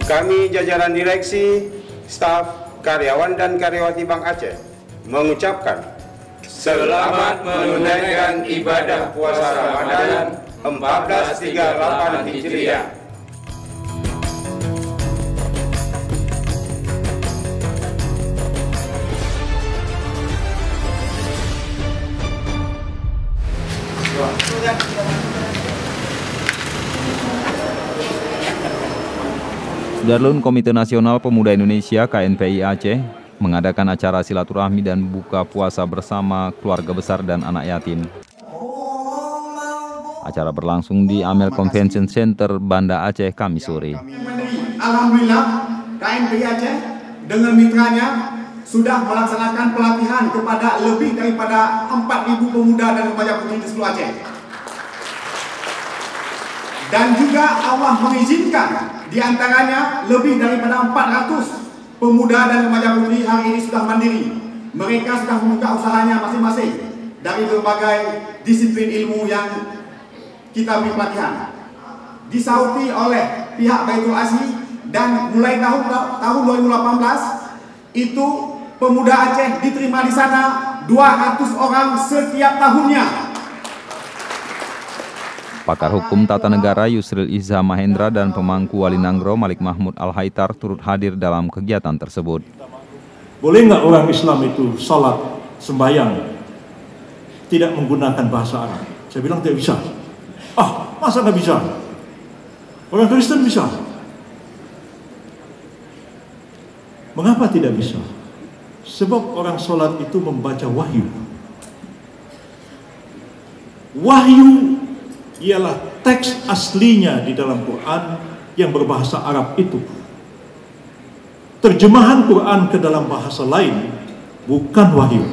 Kami jajaran direksi, staf, karyawan dan karyawati Bank Aceh mengucapkan selamat menunaikan ibadah puasa Ramadan 1438 Hijriah. Sudarlun Komite Nasional Pemuda Indonesia KNPI Aceh mengadakan acara silaturahmi dan buka puasa bersama keluarga besar dan anak yatim. Acara berlangsung di Amel Convention Center, Banda Aceh, Kamis sore. Alhamdulillah, KNPI Aceh dengan mitranya sudah melaksanakan pelatihan kepada lebih daripada 4.000 pemuda dan remaja putri di seluruh Aceh. Dan juga Allah mengizinkan di antaranya lebih daripada 400 pemuda dan remaja putri hari ini sudah mandiri. Mereka sudah membuka usahanya masing-masing dari berbagai disiplin ilmu yang kita beri pelatihan. Disauti oleh pihak Baitul Asyi dan mulai tahun 2018 itu pemuda Aceh diterima di sana 200 orang setiap tahunnya. Pakar Hukum Tata Negara Yusril Iza Mahendra dan pemangku Wali Nanggro Malik Mahmud Al-Haitar turut hadir dalam kegiatan tersebut. Boleh nggak orang Islam itu salat, sembahyang, tidak menggunakan bahasa Arab? Saya bilang tidak bisa. Masa nggak bisa? Orang Kristen bisa. Mengapa tidak bisa? Sebab orang salat itu membaca wahyu. Wahyu ialah teks aslinya di dalam Quran yang berbahasa Arab itu. Terjemahan Quran ke dalam bahasa lain bukan wahyu.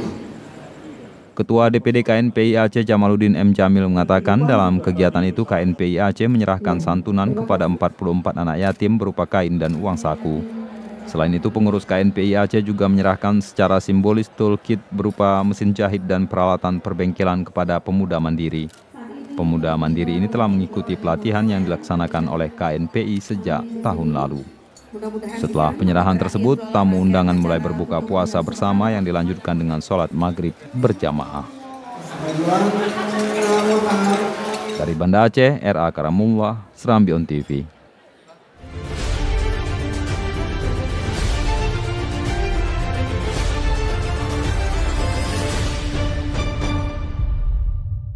Ketua DPD KNPI Aceh Jamaluddin M. Jamil mengatakan dalam kegiatan itu KNPI Aceh menyerahkan santunan kepada 44 anak yatim berupa kain dan uang saku. Selain itu pengurus KNPI Aceh juga menyerahkan secara simbolis toolkit berupa mesin jahit dan peralatan perbengkelan kepada pemuda mandiri. Pemuda mandiri ini telah mengikuti pelatihan yang dilaksanakan oleh KNPI sejak tahun lalu. Setelah penyerahan tersebut, tamu undangan mulai berbuka puasa bersama yang dilanjutkan dengan sholat maghrib berjamaah. Dari Banda Aceh, R.A. Karamullah, Serambi On TV.